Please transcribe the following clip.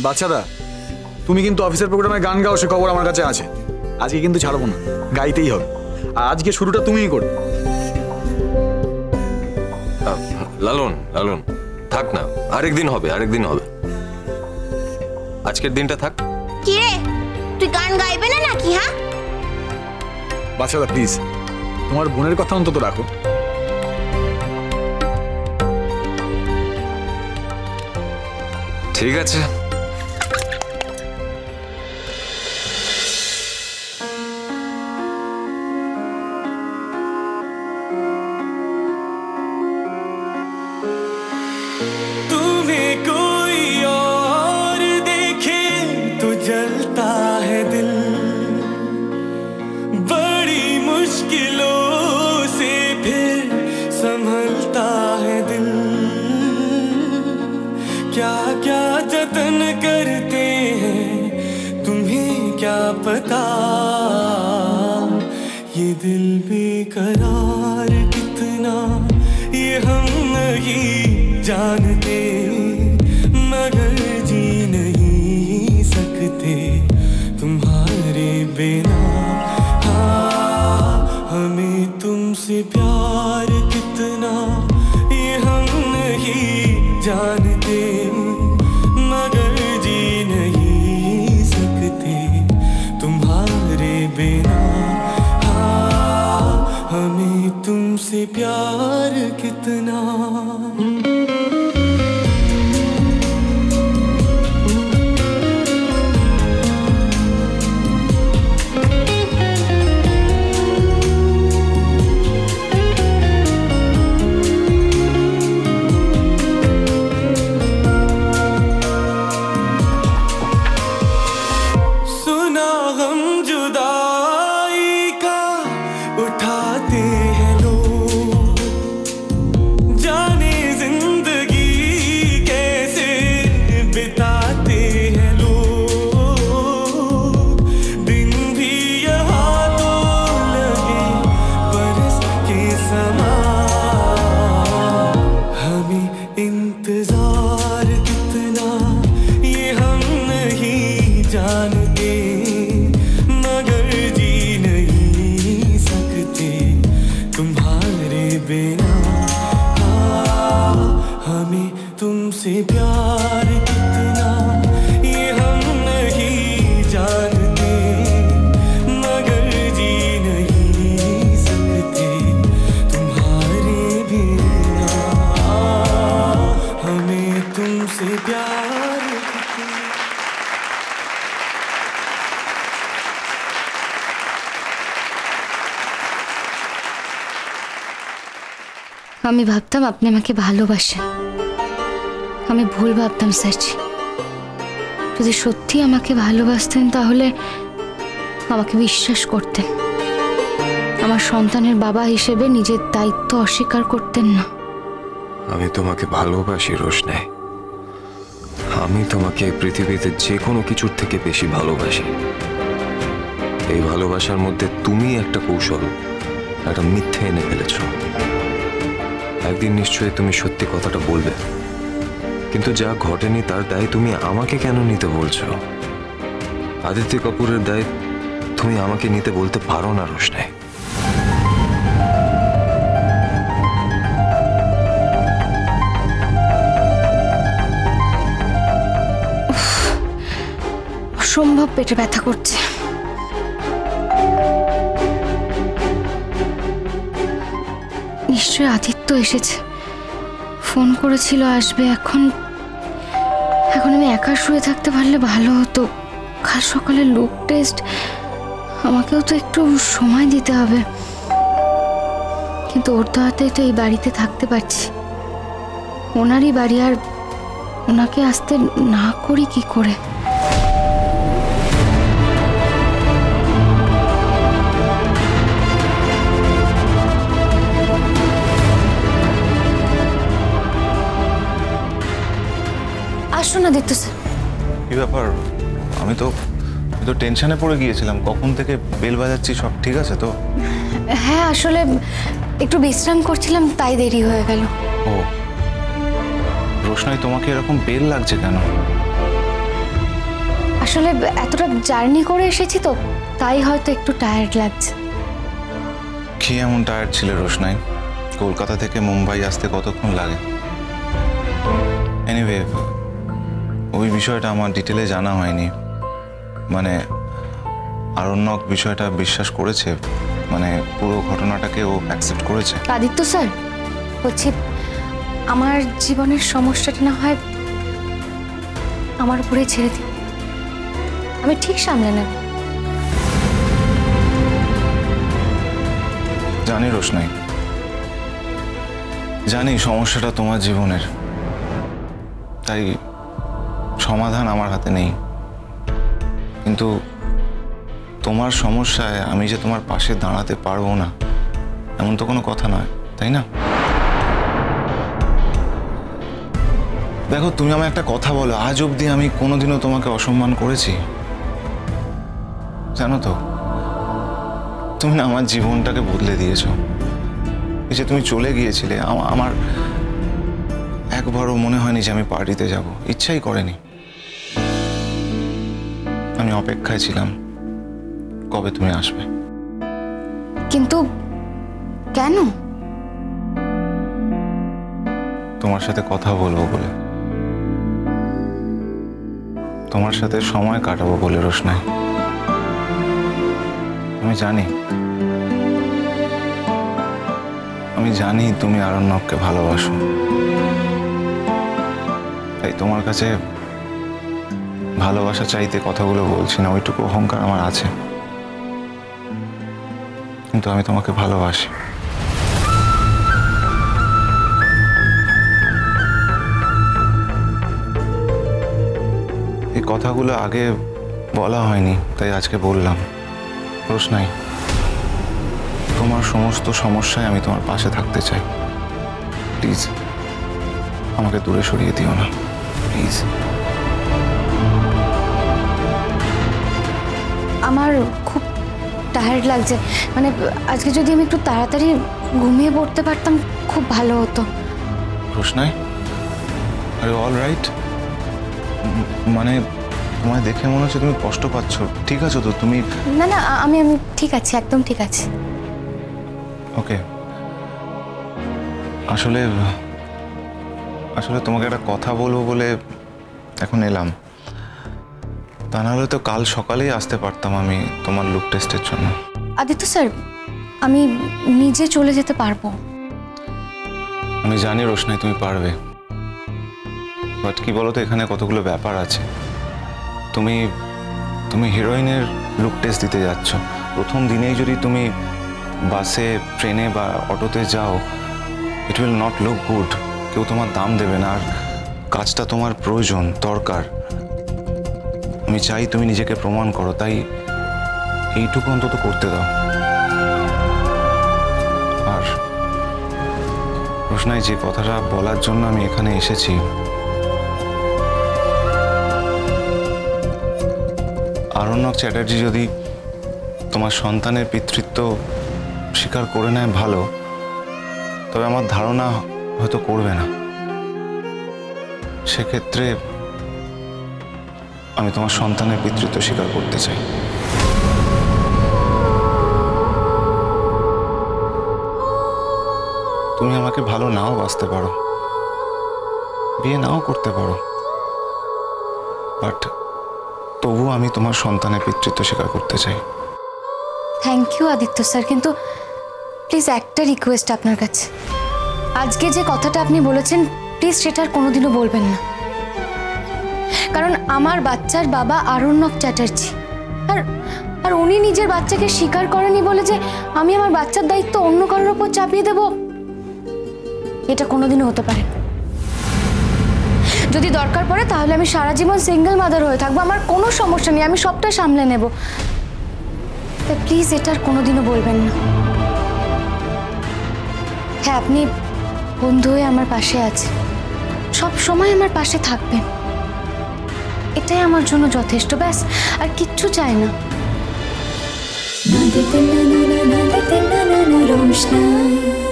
বাচ্চাদা, তুমি কিন্তু অফিসের প্রোগ্রামে গান গাও, সে খবর আমার কাছে আছে। আজকে কিন্তু ছাড়বো না, গাইতেই হবে। আর আজকে শুরুটা তুমিই করো। লালন লালন থাক না, আরেকদিন হবে, আরেকদিন হবে। আজকের দিনটা থাক। কি রে, তুই গান গাইবে না নাকি? হ্যাঁ বাচ্চাদা প্লিজ, তোমার বোনের কথা অন্তত রাখো। ঠিক আছে। पता ये दिल बेकरार कितना ये हम नहीं जानते, मगर जी नहीं सकते तुम्हारे बिना। हाँ हमें तुमसे प्यार कितना ये हम नहीं जानते, मगर जी नहीं सकते तुम्हारे बिना। हाँ हमें तुमसे प्यार कितना। আমি ভাবতাম আপনি আমাকে ভালোবাসেন, আমি ভুল ভাবতাম স্যারজি। যদি সত্যি আমাকে ভালোবাসতেন তাহলে আমাকে বিশ্বাস করতেন, আমার সন্তানের বাবা হিসেবে নিজের দায়িত্ব অস্বীকার করতেন না। আমি তোমাকে ভালোবাসি রোশনাই, আমি তোমাকে পৃথিবীতে যে কোনো কিছুর থেকে বেশি ভালোবাসি। এই ভালোবাসার মধ্যে তুমি একটা কৌশল, একটা মিথ্যে এনে ফেলেছ। একদিন নিশ্চয়ই তুমি সত্যি কথাটা বলবে, কিন্তু যা ঘটেনি তার দায় তুমি আমাকে কেন নিতে বলছো? আদিত্য কাপুরের দায় তুমি আমাকে নিতে বলতে পারো না রোশনাই। অসম্ভব পেটে ব্যথা করছে। নিশ্চয়ই আদিত্য এসেছে, ফোন করেছিল আসবে। এখন আমি একা শুয়ে থাকতে পারলে ভালো হতো। কাল সকালে লুক টেস্ট, আমাকেও তো একটু সময় দিতে হবে। কিন্তু ওর তো হাতেই তো এই বাড়িতে থাকতে পারছি, ওনারই বাড়ি, আর ওনাকে আসতে না করি কি করে? আসুন আদিত্য স্যার। কি ব্যাপার? আমি তো টেনশনে পড়ে গিয়েছিলাম, কখন থেকে বেল বাজাচ্ছি। সব ঠিক আছে তো? হ্যাঁ, আসলে একটু বিশ্রাম করছিলাম, তাই দেরি হয়ে গেল। ও রোশনাই, তোমাকে এরকম বেল লাগছে কেন? আসলে এতটা জার্নি করে এসেছি তো, তাই হয়তো একটু টায়ার্ড লাগছে। কি এমন টায়ার্ড ছিল রোশনাই? কলকাতা থেকে মুম্বাই আসতে কতক্ষণ লাগে? এনিওয়ে, ওই বিষয়টা আমার ডিটেলে জানা হয়নি। মানে আরণ্যক বিষয়টা বিশ্বাস করেছে, মানে পুরো ঘটনাটাকে ও অ্যাকসেপ্ট করেছে। আদিত্য স্যার, বলছি আমার জীবনের সমস্যাটা না হয় আমার উপরে ছেড়ে দিন, আমি ঠিক সামলে নেব। জানি রোশনাই, জানি সমস্যাটা তোমার জীবনের, তাই সমাধান আমার হাতে নেই। কিন্তু তোমার সমস্যায় আমি যে তোমার পাশে দাঁড়াতে পারবো না এমন তো কোনো কথা নয়, তাই না? দেখো, তুমি আমায় একটা কথা বলো, আজ অবধি আমি কোনোদিনও তোমাকে অসম্মান করেছি? জানো তো, তুমি না আমার জীবনটাকে বদলে দিয়েছো। এই যে তুমি চলে গিয়েছিলে, আমার একবারও মনে হয়নি যে আমি পার্টিতে যাব, ইচ্ছাই করেনি। আমি অপেক্ষায় ছিলাম কবে তুমি আসবে। কিন্তু কেন? তোমার সাথে কথা বলবো বলে, তোমার সাথে সময় কাটাবো বলে রোশনাই। আমি জানি তুমি আরণ্যককে ভালোবাসো, তাই তোমার কাছে ভালোবাসা চাইতে কথাগুলো বলছি না, ওইটুকু অহংকার আমার আছে। কিন্তু আমি তোমাকে ভালোবাসি। এই কথাগুলো আগে বলা হয়নি, তাই আজকে বললাম। রোশনাই, তোমার সমস্ত সমস্যায় আমি তোমার পাশে থাকতে চাই। প্লিজ আমাকে দূরে সরিয়ে দিও না, প্লিজ। আমার খুব টায়ার্ড লাগছে, মানে আজকে যদি আমি একটু তাড়াতাড়ি ঘুমিয়ে পড়তে পারতাম খুব ভালো হতো। রোশনাই, আর অল রাইট? মানে তোমায় দেখে মনে হচ্ছে তুমি কষ্ট পাচ্ছ, ঠিক আছো তো তুমি? না না, আমি ঠিক আছি, একদম ঠিক আছে। ওকে, আসলে তোমাকে একটা কথা বলবো বলে এখন এলাম। তা নাহলে তো কাল সকালেই আসতে পারতাম আমি তোমার লুক টেস্টের জন্য। আদিত্য স্যার, আমি নিজে চলে যেতে পারবো। আমি জানি রোশনাই তুমি পারবে, বাট কি বলো তো, এখানে কতগুলো ব্যাপার আছে। তুমি হিরোইনের লুক টেস্ট দিতে যাচ্ছ, প্রথম দিনেই যদি তুমি বাসে, ট্রেনে বা অটোতে যাও, it will not look good. কেউ তোমার দাম দেবে না, আর কাজটা তোমার প্রয়োজন, দরকার। আমি চাই তুমি নিজেকে প্রমাণ করো, তাই এইটুকু অন্তত করতে দাও। আর রোশনাই, যে কথাটা বলার জন্য আমি এখানে এসেছি, আরণ্যক চ্যাটার্জি যদি তোমার সন্তানের পিতৃত্ব স্বীকার করে নেয় ভালো, তবে আমার ধারণা হয়তো করবে না। সেক্ষেত্রে আমি তোমার সন্তানের পিতৃত্ব স্বীকার করতে চাই। তুমি আমাকে ভালো নাও বাসতে পারো, বিয়ে নাও করতে পারো, বাট তবু আমি তোমার সন্তানের পিতৃত্ব স্বীকার করতে চাই। থ্যাংক ইউ আদিত্য স্যার, কিন্তু প্লিজ একটা রিকোয়েস্ট আপনার কাছে। আজকে যে কথাটা আপনি বলেছেন, প্লিজ সেটার কোনোদিনও বলবেন না। কারণ আমার বাচ্চার বাবা আরণ্যক চ্যাটার্জি, আর উনি নিজের বাচ্চাকে স্বীকার করেনি বলে যে আমি আমার বাচ্চার দায়িত্ব অন্য কারোর ওপর চাপিয়ে দেব, এটা কোনোদিনও হতে পারে না। যদি দরকার পড়ে তাহলে আমি সারা জীবন সিঙ্গেল মাদার হয়ে থাকবো, আমার কোনো সমস্যা নেই, আমি সবটা সামলে নেব। তাই প্লিজ এটার কোনোদিনও বলবেন না। হ্যাঁ, আপনি বন্ধু হয়ে আমার পাশে আছে, সব সময় আমার পাশে থাকবেন, এটাই আমার জন্য যথেষ্ট, ব্যাস আর কিচ্ছু চাই না। রোশনাই।